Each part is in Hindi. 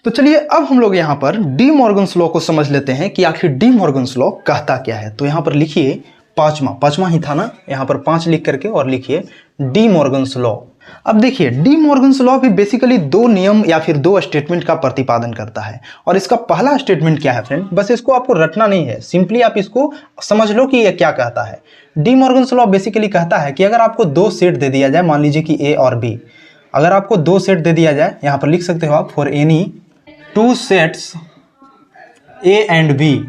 तो चलिए अब हम लोग यहाँ पर डी मॉर्गन्स लॉ को समझ लेते हैं कि आखिर डी मॉर्गन्स लॉ कहता क्या है। तो यहाँ पर लिखिए पांचवा ही था ना, यहाँ पर 5 लिख करके और लिखिए डी मॉर्गन्स लॉ। अब देखिए डी मॉर्गन्स लॉ भी बेसिकली 2 नियम या फिर 2 स्टेटमेंट का प्रतिपादन करता है। और इसका पहला स्टेटमेंट क्या है फ्रेंड, बस इसको आपको रटना नहीं है, सिंपली आप इसको समझ लो कि ये क्या कहता है। डी मॉर्गन्स लॉ बेसिकली कहता है कि अगर आपको 2 सेट दे दिया जाए, मान लीजिए कि ए और बी, अगर आपको 2 सेट दे दिया जाए, यहाँ पर लिख सकते हो आप for any 2 sets A and B,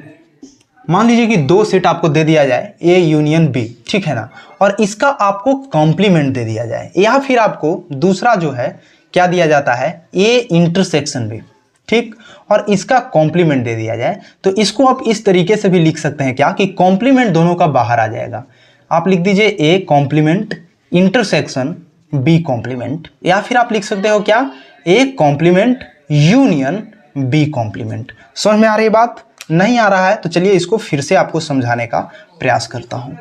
मान लीजिए कि 2 सेट आपको दे दिया जाए ए यूनियन बी, ठीक है ना, और इसका आपको कॉम्प्लीमेंट दे दिया जाए, या फिर आपको दूसरा जो है क्या दिया जाता है ए इंटरसेक्शन बी, ठीक, और इसका कॉम्प्लीमेंट दे दिया जाए, तो इसको आप इस तरीके से भी लिख सकते हैं क्या कि कॉम्प्लीमेंट दोनों का बाहर आ जाएगा। आप लिख दीजिए A complement intersection B complement, या फिर आप लिख सकते हो क्या A complement union B complement. समझ में आ रही बात? नहीं आ रहा है तो चलिए इसको फिर से आपको समझाने का प्रयास करता हूं,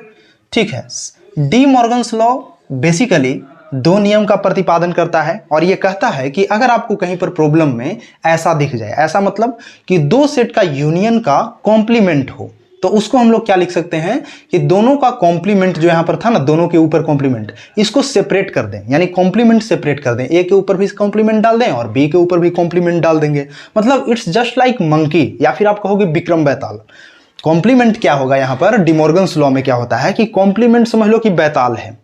ठीक है। डी मॉर्गन्स लॉ बेसिकली 2 नियम का प्रतिपादन करता है और यह कहता है कि अगर आपको कहीं पर प्रॉब्लम में ऐसा दिख जाए, ऐसा मतलब कि 2 सेट का यूनियन का कॉम्प्लीमेंट हो, तो उसको हम लोग क्या लिख सकते हैं कि दोनों का कॉम्प्लीमेंट जो यहां पर था ना, दोनों के ऊपर कॉम्प्लीमेंट, इसको सेपरेट कर दें, यानी कॉम्प्लीमेंट सेपरेट कर दें, ए के ऊपर भी कॉम्प्लीमेंट डाल दें और बी के ऊपर भी कॉम्प्लीमेंट डाल देंगे। मतलब इट्स जस्ट लाइक मंकी, या फिर आप कहोगे विक्रम बेताल। कॉम्प्लीमेंट क्या होगा यहाँ पर डी मॉर्गन्स लॉ में क्या होता है कि कॉम्प्लीमेंट समझ लो कि बेताल है,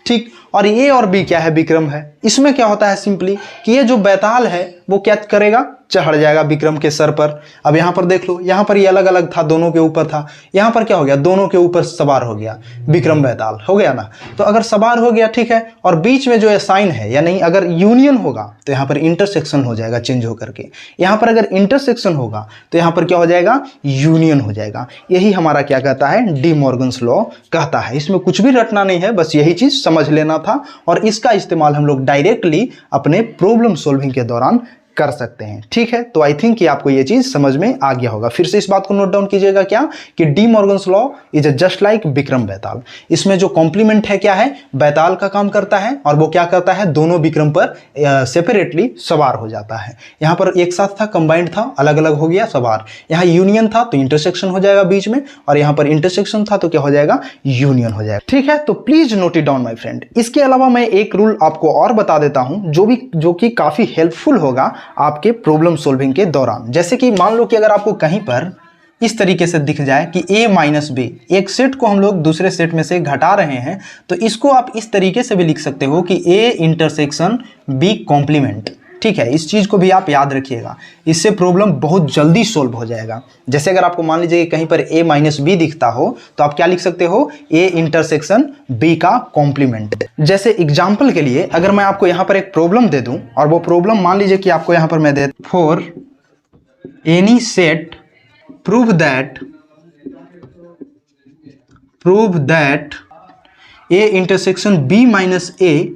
ठीक, और ए और बी क्या है, विक्रम है। इसमें क्या होता है सिंपली कि ये जो बेताल है वो क्या करेगा, चढ़ जाएगा विक्रम के सर पर। अब यहाँ पर देख लो, यहाँ पर ये अलग अलग था, दोनों के ऊपर था, यहाँ पर क्या हो गया, दोनों के ऊपर सवार हो गया, विक्रम बेताल हो गया ना। तो अगर सवार हो गया, ठीक है, और बीच में जो है साइन है या नहीं, अगर यूनियन होगा तो यहाँ पर इंटरसेक्शन हो जाएगा चेंज होकर के, यहाँ पर अगर इंटरसेक्शन होगा तो यहाँ पर क्या हो जाएगा, यूनियन हो जाएगा। यही हमारा क्या कहता है, डी मॉर्गन्स लॉ कहता है। इसमें कुछ भी रटना नहीं है, बस यही चीज समझ लेना था और इसका इस्तेमाल हम लोग डायरेक्टली अपने प्रॉब्लम सॉल्विंग के दौरान कर सकते हैं, ठीक है। तो आई थिंक कि आपको ये चीज समझ में आ गया होगा। फिर से इस बात को नोट डाउन कीजिएगा क्या कि De Morgan's law is just like Vikram Betal. इसमें जो कॉम्प्लीमेंट है क्या है, बेताल का काम करता है और वो क्या करता है, दोनों विक्रम पर सेपरेटली सवार हो जाता है। यहाँ पर एक साथ था, कंबाइंड था, अलग अलग हो गया सवार। यहाँ यूनियन था तो इंटरसेक्शन हो जाएगा बीच में, और यहाँ पर इंटरसेक्शन था तो क्या हो जाएगा, यूनियन हो जाएगा, ठीक है। तो please note it down my friend. इसके अलावा मैं एक रूल आपको और बता देता हूं जो कि काफी हेल्पफुल होगा आपके प्रॉब्लम सॉल्विंग के दौरान। जैसे कि मान लो कि अगर आपको कहीं पर इस तरीके से दिख जाए कि a माइनस बी, एक सेट को हम लोग दूसरे सेट में से घटा रहे हैं, तो इसको आप इस तरीके से भी लिख सकते हो कि a इंटरसेक्शन b कॉम्प्लीमेंट, ठीक है। इस चीज को भी आप याद रखिएगा, इससे प्रॉब्लम बहुत जल्दी सोल्व हो जाएगा। जैसे अगर आपको मान लीजिए कि कहीं पर a माइनस बी दिखता हो तो आप क्या लिख सकते हो, a इंटरसेक्शन b का कॉम्प्लीमेंट। जैसे एग्जांपल के लिए अगर मैं आपको यहाँ पर एक प्रॉब्लम दे दूं और वो प्रॉब्लम मान लीजिए कि आपको यहाँ पर मैं दे, for any set prove that a intersection b minus a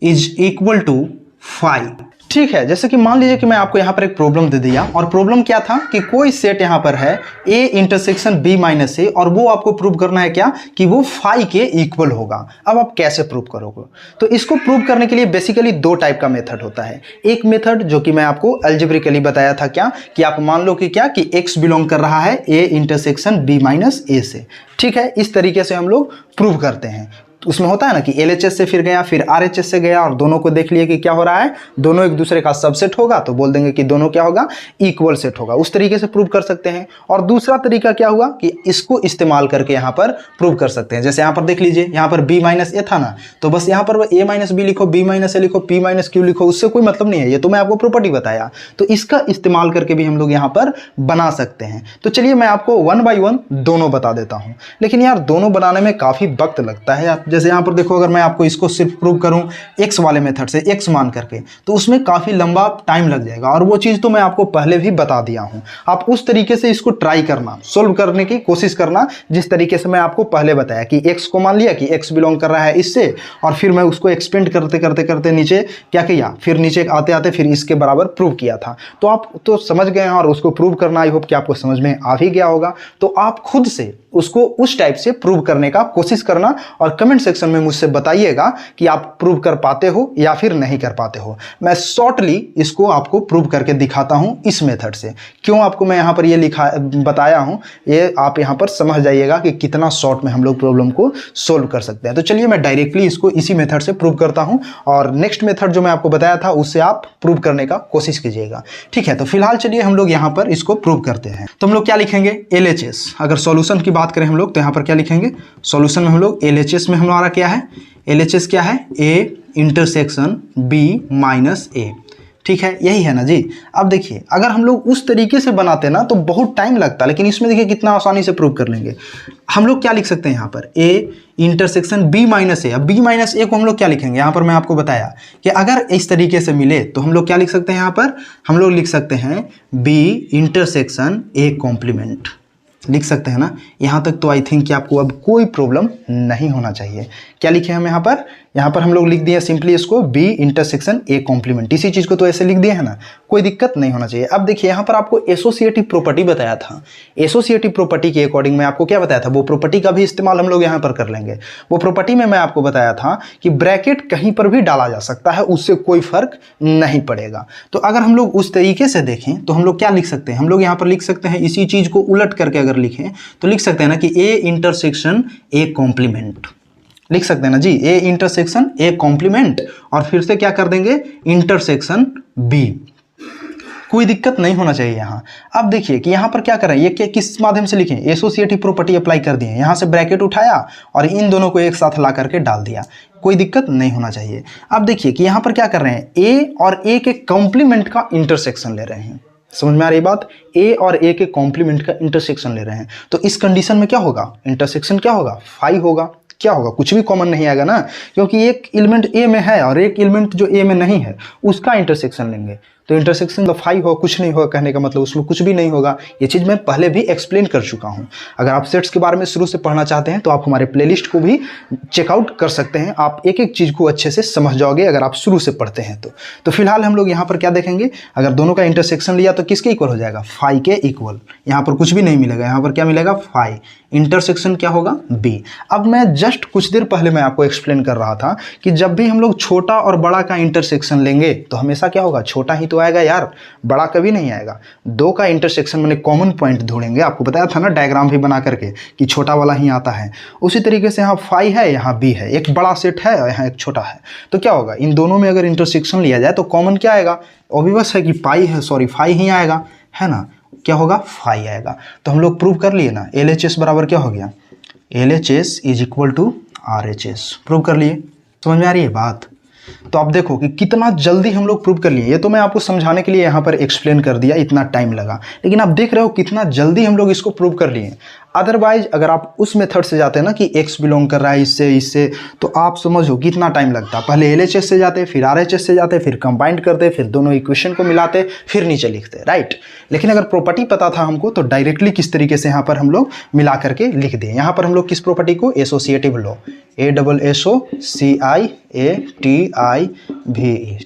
is equal to 5, ठीक है। जैसे कि मान लीजिए कि मैं आपको यहाँ पर एक प्रॉब्लम दे दिया और प्रॉब्लम क्या था कि कोई सेट यहाँ पर है a intersection b minus a, और वो आपको प्रूव करना है क्या कि वो 5 के इक्वल होगा। अब आप कैसे प्रूव करोगे, तो इसको प्रूव करने के लिए बेसिकली 2 टाइप का मेथड होता है। एक मेथड जो कि मैं आपको अलजेब्रिकली बताया था क्या कि आप मान लो कि क्या कि x बिलोंग कर रहा है a intersection b minus a से, ठीक है। इस तरीके से हम लोग प्रूव करते हैं। उसमें होता है ना कि LHS से फिर गया, फिर RHS से गया और दोनों को देख लिए कि क्या हो रहा है, दोनों एक दूसरे का सबसेट होगा, तो बोल देंगे कि दोनों क्या होगा, इक्वल सेट होगा। उस तरीके से प्रूव कर सकते हैं। और दूसरा तरीका क्या हुआ कि इसको इस्तेमाल करके यहाँ पर प्रूव कर सकते हैं। जैसे यहाँ पर देख लीजिए, यहाँ पर b माइनस ए था ना, तो बस यहाँ पर a माइनस बी लिखो, b माइनस ए लिखो, p माइनस क्यू लिखो, उससे कोई मतलब नहीं है, ये तो मैं आपको प्रॉपर्टी बताया। तो इसका इस्तेमाल करके भी हम लोग यहाँ पर बना सकते हैं। तो चलिए मैं आपको 1 बाई 1 दोनों बता देता हूँ, लेकिन यार दोनों बनाने में काफी वक्त लगता है। जैसे यहाँ पर देखो, अगर मैं आपको इसको सिर्फ प्रूव करूं x वाले मेथड से, x मान करके, तो उसमें काफी लंबा टाइम लग जाएगा, और वो चीज तो मैं आपको पहले भी बता दिया हूं। आप उस तरीके से इसको ट्राई करना, सोल्व करने की कोशिश करना जिस तरीके से मैं आपको पहले बताया कि x को मान लिया कि x बिलोंग कर रहा है इससे, और फिर मैं उसको एक्सपेंड करते करते करते नीचे क्या किया, फिर नीचे आते आते फिर इसके बराबर प्रूव किया था। तो आप तो समझ गए हैं और उसको प्रूव करना आई होप कि आपको समझ में आ ही गया होगा। तो आप खुद से उसको उस टाइप से प्रूव करने का कोशिश करना और कमेंट सेक्शन में मुझसे बताइएगा कि आप प्रूव कर पाते हो या फिर नहीं कर पाते हो। मैं शॉर्टली इसको आपको प्रूव करके दिखाता हूं इस मेथड से। क्यों आपको मैं यहां पर ये बताया हूं, ये आप यहां पर समझ जाइएगा कि कितना शॉर्ट में हम लोग प्रॉब्लम को सोल्व कर सकते हैं। तो चलिए मैं डायरेक्टली इसको इसी मेथड से प्रूव करता हूं और नेक्स्ट मेथड जो मैं आपको बताया था उससे आप प्रूव करने का कोशिश कीजिएगा। ठीक है, तो फिलहाल चलिए हम लोग यहां पर इसको प्रूव करते हैं। तो हम लोग क्या लिखेंगे, LHS। अगर सॉल्यूशन की बात करें हम लोग तो यहां पर क्या लिखेंगे, सॉल्यूशन में हम लोग LHS में हमारा क्या है, LHS क्या है, A intersection B minus A। ठीक है, यही है ना जी। अब देखिए अगर हम लोग उस तरीके से बनाते ना तो बहुत टाइम लगता, लेकिन इसमें देखिए कितना आसानी से प्रूव कर लेंगे। हम लोग क्या लिख सकते हैं यहाँ पर, A intersection B minus A। अब B माइनस A को हम लोग क्या लिखेंगे, यहाँ पर मैं आपको बताया कि अगर इस तरीके से मिले तो हम लोग क्या लिख सकते हैं, यहाँ पर हम लोग लिख सकते हैं B इंटरसेक्शन A कॉम्प्लीमेंट, लिख सकते हैं ना। यहाँ तक तो आई थिंक कि आपको अब कोई प्रॉब्लम नहीं होना चाहिए। क्या लिखे हम यहाँ पर हम लोग लिख दिए सिंपली इसको B इंटरसेक्शन A कॉम्प्लीमेंट। इसी चीज़ को तो ऐसे लिख दिए है ना, कोई दिक्कत नहीं होना चाहिए। अब देखिए यहाँ पर आपको एसोसिएटिव प्रॉपर्टी बताया था। एसोसिएटिव प्रॉपर्टी के अकॉर्डिंग मैं आपको क्या बताया था, वो प्रॉपर्टी का भी इस्तेमाल हम लोग यहाँ पर कर लेंगे। वो प्रॉपर्टी में मैं आपको बताया था कि ब्रैकेट कहीं पर भी डाला जा सकता है, उससे कोई फर्क नहीं पड़ेगा। तो अगर हम लोग उस तरीके से देखें तो हम लोग क्या लिख सकते हैं, हम लोग यहाँ पर लिख सकते हैं इसी चीज़ को उलट करके अगर लिखें तो लिख सकते हैं ना कि A इंटरसेक्शन A कॉम्प्लीमेंट, लिख सकते हैं ना जी, A इंटरसेक्शन A कॉम्प्लीमेंट और फिर से क्या कर देंगे इंटरसेक्शन B। कोई दिक्कत नहीं होना चाहिए यहाँ। अब देखिए कि यहाँ पर क्या कर रहे हैं, ये किस माध्यम से लिखें, एसोसिएटिव प्रॉपर्टी अप्लाई कर दिए, यहाँ से ब्रैकेट उठाया और इन दोनों को एक साथ ला करके डाल दिया, कोई दिक्कत नहीं होना चाहिए। अब देखिए कि यहाँ पर क्या कर रहे हैं, A और A के कॉम्प्लीमेंट का इंटरसेक्शन ले रहे हैं। समझ में आ रही बात, A और A के कॉम्प्लीमेंट का इंटरसेक्शन ले रहे हैं। तो इस कंडीशन में क्या होगा, इंटरसेक्शन क्या होगा, फाई होगा। क्या होगा, कुछ भी कॉमन नहीं आएगा ना, क्योंकि एक एलिमेंट A में है और एक एलिमेंट जो A में नहीं है उसका इंटरसेक्शन लेंगे। तो इंटरसेक्शन तो फाई हो, कुछ नहीं होगा, कहने का मतलब उसमें कुछ भी नहीं होगा। ये चीज़ मैं पहले भी एक्सप्लेन कर चुका हूँ। अगर आप सेट्स के बारे में शुरू से पढ़ना चाहते हैं तो आप हमारे प्लेलिस्ट को भी चेकआउट कर सकते हैं। आप एक एक चीज़ को अच्छे से समझ जाओगे अगर आप शुरू से पढ़ते हैं तो फिलहाल हम लोग यहाँ पर क्या देखेंगे, अगर दोनों का इंटरसेक्शन लिया तो किसके इक्वल हो जाएगा, फाई के इक्वल। यहाँ पर कुछ भी नहीं मिलेगा, यहाँ पर क्या मिलेगा, फाई। इंटरसेक्शन क्या होगा, B। अब मैं जस्ट कुछ देर पहले मैं आपको एक्सप्लेन कर रहा था कि जब भी हम लोग छोटा और बड़ा का इंटरसेक्शन लेंगे तो हमेशा क्या होगा, छोटा ही तो आएगा यार, बड़ा कभी नहीं आएगा। दो का इंटरसेक्शन मैंने कॉमन पॉइंट ढूंढेंगे, आपको बताया था ना डायग्राम भी बना करके कि छोटा वाला ही आता है। उसी तरीके से यहाँ फाई है, यहाँ B है, एक बड़ा सेट है और यहाँ एक छोटा है। तो क्या होगा, इन दोनों में अगर इंटरसेक्शन लिया जाए तो कॉमन क्या आएगा, ऑब्वियस है कि फाई ही आएगा, है ना। क्या होगा, फाई आएगा। तो हम लोग प्रूव कर लिए ना, LHS बराबर क्या हो गया, LHS is equal to RHS। Prove कर लिए, समझ में आ रही है बात। तो आप देखो कि कितना जल्दी हम लोग प्रूव कर लिए। ये तो मैं आपको समझाने के लिए यहाँ पर एक्सप्लेन कर दिया, इतना टाइम लगा, लेकिन आप देख रहे हो कितना जल्दी हम लोग इसको प्रूव कर लिए। अदरवाइज अगर आप उस मेथड से जाते हैं ना कि x बिलोंग कर रहा है इससे तो आप समझो कितना टाइम लगता। पहले LHS से जाते, फिर RHS से जाते, फिर कंबाइंड करते, फिर दोनों इक्वेशन को मिलाते, फिर नीचे लिखते, राइट। लेकिन अगर प्रॉपर्टी पता था हमको तो डायरेक्टली किस तरीके से यहाँ पर हम लोग मिला करके लिख दिए। यहाँ पर हम लोग किस प्रॉपर्टी को, एसोसिएटिव लॉ, ASSOCIATIVE,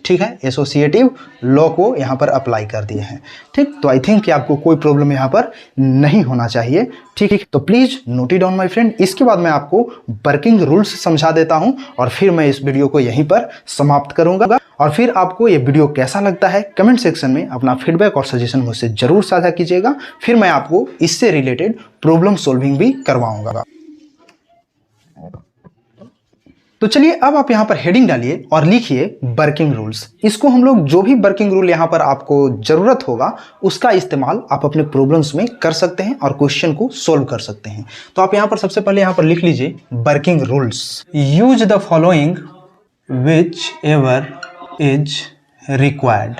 ठीक है, एसोसिएटिव लॉ को यहाँ पर अप्लाई कर दिए हैं। ठीक, तो आई थिंक कि आपको कोई प्रॉब्लम यहाँ पर नहीं होना चाहिए। ठीक है, तो please note it down my friend. इसके बाद मैं आपको वर्किंग रूल्स समझा देता हूं और फिर मैं इस वीडियो को यहीं पर समाप्त करूंगा। और फिर आपको ये वीडियो कैसा लगता है कमेंट सेक्शन में अपना फीडबैक और सजेशन मुझसे जरूर साझा कीजिएगा। फिर मैं आपको इससे रिलेटेड प्रॉब्लम सॉल्विंग भी करवाऊंगा। तो चलिए अब आप यहाँ पर हेडिंग डालिए और लिखिए वर्किंग रूल्स। इसको हम लोग जो भी वर्किंग रूल यहाँ पर आपको जरूरत होगा उसका इस्तेमाल आप अपने प्रॉब्लम्स में कर सकते हैं और क्वेश्चन को सोल्व कर सकते हैं। तो आप यहाँ पर सबसे पहले यहाँ पर लिख लीजिए working rules. Use the following which ever is required.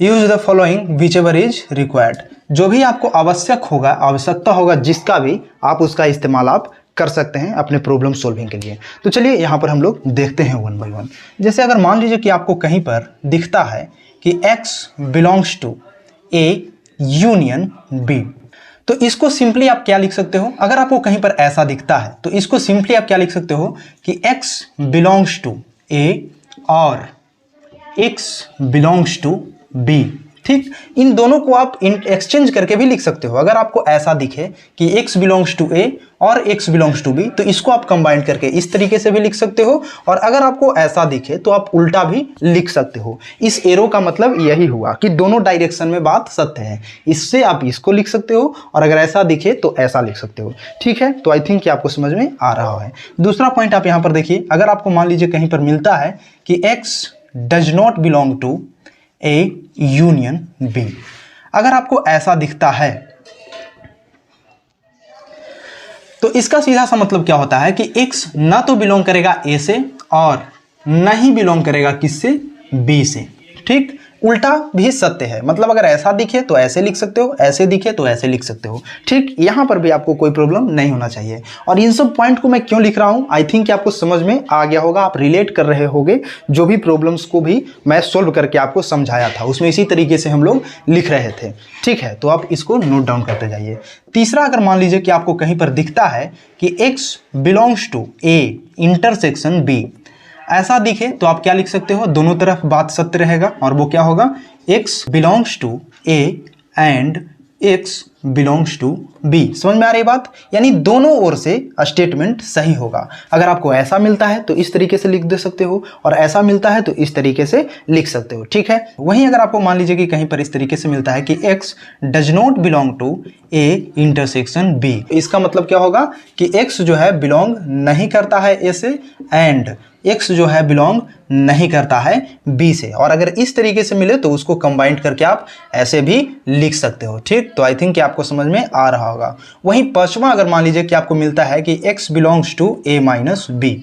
Use the following which ever is required. जो भी आपको आवश्यकता होगा जिसका भी, आप उसका इस्तेमाल आप कर सकते हैं अपने प्रॉब्लम सॉल्विंग के लिए। तो चलिए यहाँ पर हम लोग देखते हैं वन बाय वन। जैसे अगर मान लीजिए कि आपको कहीं पर दिखता है कि x belongs to A union B, तो इसको सिंपली आप क्या लिख सकते हो, अगर आपको कहीं पर ऐसा दिखता है तो इसको सिंपली आप क्या लिख सकते हो कि x बिलोंग्स टू A और x बिलोंग्स टू B। ठीक, इन दोनों को आप एक्सचेंज करके भी लिख सकते हो। अगर आपको ऐसा दिखे कि x बिलोंग्स टू a और x बिलोंग्स टू b, तो इसको आप कंबाइन करके इस तरीके से भी लिख सकते हो। और अगर आपको ऐसा दिखे तो आप उल्टा भी लिख सकते हो। इस एरो का मतलब यही हुआ कि दोनों डायरेक्शन में बात सत्य है। इससे आप इसको लिख सकते हो और अगर ऐसा दिखे तो ऐसा लिख सकते हो। ठीक है, तो आई थिंक कि आपको समझ में आ रहा है। दूसरा पॉइंट आप यहां पर देखिए, अगर आपको मान लीजिए कहीं पर मिलता है कि x does not belong to A union B, अगर आपको ऐसा दिखता है तो इसका सीधा सा मतलब क्या होता है कि x ना तो बिलोंग करेगा a से और ना ही बिलोंग करेगा किससे, b से। ठीक, उल्टा भी सत्य है। मतलब अगर ऐसा दिखे तो ऐसे लिख सकते हो, ऐसे दिखे तो ऐसे लिख सकते हो। ठीक, यहां पर भी आपको कोई प्रॉब्लम नहीं होना चाहिए। और इन सब पॉइंट को मैं क्यों लिख रहा हूं, आई थिंक कि आपको समझ में आ गया होगा। आप रिलेट कर रहे होगे, जो भी प्रॉब्लम्स को भी मैं सोल्व करके आपको समझाया था उसमें इसी तरीके से हम लोग लिख रहे थे। ठीक है, तो आप इसको नोट डाउन करते जाइए। तीसरा, अगर मान लीजिए कि आपको कहीं पर दिखता है कि x belongs to a intersection b, ऐसा दिखे तो आप क्या लिख सकते हो, दोनों तरफ बात सत्य रहेगा और वो क्या होगा, x belongs to a and x belongs to b। समझ में आ रही बात, यानी दोनों ओर से स्टेटमेंट सही होगा। अगर आपको ऐसा मिलता है तो इस तरीके से लिख दे सकते हो और ऐसा मिलता है तो इस तरीके से लिख सकते हो। ठीक है, वहीं अगर आपको मान लीजिए कि कहीं पर इस तरीके से मिलता है कि x does not belong to a intersection b, इसका मतलब क्या होगा कि x जो है बिलोंग नहीं करता है a से एंड x जो है बिलोंग नहीं करता है b से। और अगर इस तरीके से मिले तो उसको कंबाइंड करके आप ऐसे भी लिख सकते हो। ठीक, तो आई थिंक कि आपको समझ में आ रहा होगा। वहीं पांचवा, अगर मान लीजिए कि आपको मिलता है कि x belongs to a minus b,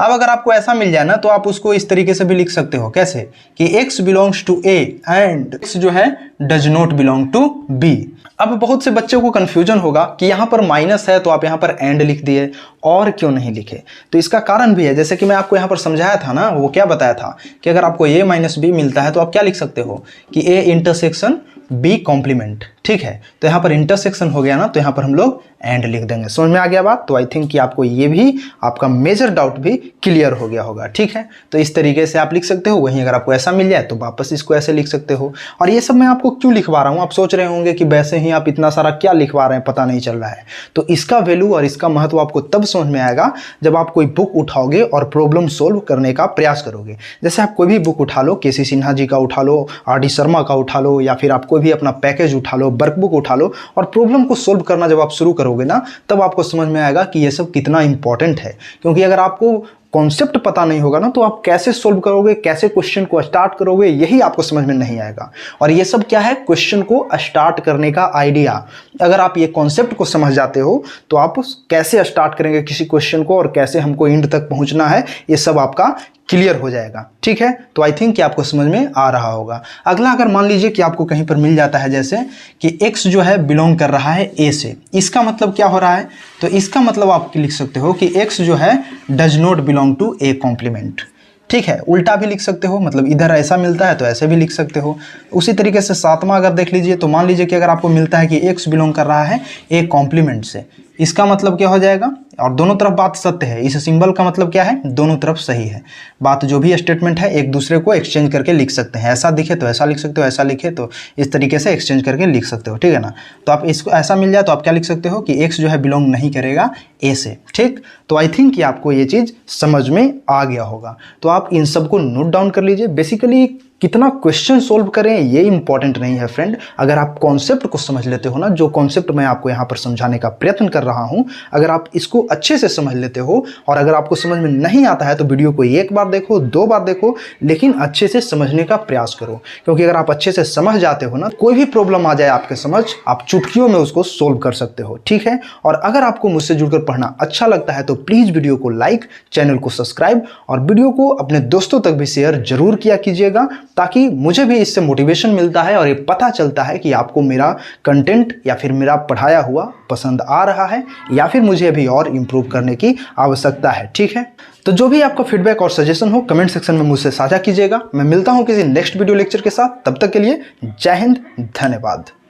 अब अगर आपको ऐसा मिल जाए ना तो आप उसको इस तरीके से भी लिख सकते हो। कैसे कि x belongs to a and x जो है does not belong to b। अब बहुत से बच्चों को कंफ्यूजन होगा कि यहाँ पर माइनस है तो आप यहाँ पर एंड लिख दिए, और क्यों नहीं लिखे। तो इसका कारण भी है, जैसे कि मैं आपको यहाँ पर समझाया था ना, वो क्या बताया था कि अगर आपको a माइनस बी मिलता है तो आप क्या लिख सकते हो कि a इंटरसेक्शन b कॉम्प्लीमेंट। ठीक है, तो यहाँ पर इंटरसेक्शन हो गया ना, तो यहाँ पर हम लोग एंड लिख देंगे। समझ में आ गया बात। तो आई थिंक कि आपको ये भी, आपका मेजर डाउट भी क्लियर हो गया होगा। ठीक है, तो इस तरीके से आप लिख सकते हो। वहीं अगर आपको ऐसा मिल जाए तो वापस इसको ऐसे लिख सकते हो। और ये सब मैं आपको क्यों लिखवा रहा हूँ, आप सोच रहे होंगे कि वैसे ही आप इतना सारा क्या लिखवा रहे हैं, पता नहीं चल रहा है। तो इसका वैल्यू और इसका महत्व आपको तब समझ में आएगा जब आप कोई बुक उठाओगे और प्रॉब्लम सोल्व करने का प्रयास करोगे। जैसे आप कोई भी बुक उठा लो, केसी सिन्हा जी का उठा लो, आर.डी. शर्मा का उठा लो, या फिर आप कोई भी अपना पैकेज उठा लो, वर्कबुक उठा लो, और प्रॉब्लम को सोल्व करना जब आप शुरू करोगे ना, तब आपको समझ में आएगा कि ये सब कितना इंपॉर्टेंट है। क्योंकि अगर आपको कॉन्सेप्ट पता नहीं होगा ना तो आप कैसे सोल्व करोगे, कैसे क्वेश्चन को स्टार्ट करोगे, यही आपको समझ में नहीं आएगा। और ये सब क्या है, क्वेश्चन को स्टार्ट करने का आइडिया। अगर आप ये कॉन्सेप्ट को समझ जाते हो तो आप कैसे स्टार्ट करेंगे किसी क्वेश्चन को और कैसे हमको एंड तक पहुंचना है, ये सब आपका क्लियर हो जाएगा। ठीक है, तो आई थिंक कि आपको समझ में आ रहा होगा। अगला, अगर मान लीजिए कि आपको कहीं पर मिल जाता है जैसे कि x जो है बिलोंग कर रहा है a से, इसका मतलब क्या हो रहा है, तो इसका मतलब आप लिख सकते हो कि x जो है does not belong to a complement. ठीक है, उल्टा भी लिख सकते हो, मतलब इधर ऐसा मिलता है तो ऐसे भी लिख सकते हो। उसी तरीके से सातवां अगर देख लीजिए तो मान लीजिए कि अगर आपको मिलता है कि x बिलोंग कर रहा है a कॉम्प्लीमेंट से, इसका मतलब क्या हो जाएगा, और दोनों तरफ बात सत्य है। इस सिंबल का मतलब क्या है, दोनों तरफ सही है। बात जो भी स्टेटमेंट है एक दूसरे को एक्सचेंज करके लिख सकते हैं। ऐसा दिखे तो ऐसा लिख सकते हो, ऐसा लिखे तो इस तरीके से एक्सचेंज करके लिख सकते हो। ठीक है ना, तो आप इसको ऐसा मिल जाए तो आप क्या लिख सकते हो कि x जो है बिलोंग नहीं करेगा a से। ठीक, तो आई थिंक कि आपको ये चीज़ समझ में आ गया होगा। तो आप इन सबको नोट डाउन कर लीजिए। बेसिकली कितना क्वेश्चन सोल्व करें ये इंपॉर्टेंट नहीं है फ्रेंड, अगर आप कॉन्सेप्ट को समझ लेते हो ना, जो कॉन्सेप्ट मैं आपको यहाँ पर समझाने का प्रयत्न कर रहा हूँ, अगर आप इसको अच्छे से समझ लेते हो, और अगर आपको समझ में नहीं आता है तो वीडियो को एक बार देखो, दो बार देखो, लेकिन अच्छे से समझने का प्रयास करो। क्योंकि अगर आप अच्छे से समझ जाते हो ना, कोई भी प्रॉब्लम आ जाए आपके समझ, आप चुटकियों में उसको सोल्व कर सकते हो। ठीक है, और अगर आपको मुझसे जुड़कर पढ़ना अच्छा लगता है तो प्लीज़ वीडियो को लाइक, चैनल को सब्सक्राइब और वीडियो को अपने दोस्तों तक भी शेयर जरूर किया कीजिएगा, ताकि मुझे भी इससे मोटिवेशन मिलता है और ये पता चलता है कि आपको मेरा कंटेंट या फिर मेरा पढ़ाया हुआ पसंद आ रहा है या फिर मुझे अभी और इम्प्रूव करने की आवश्यकता है। ठीक है, तो जो भी आपका फीडबैक और सजेशन हो कमेंट सेक्शन में मुझसे साझा कीजिएगा। मैं मिलता हूं किसी नेक्स्ट वीडियो लेक्चर के साथ, तब तक के लिए जय हिंद, धन्यवाद।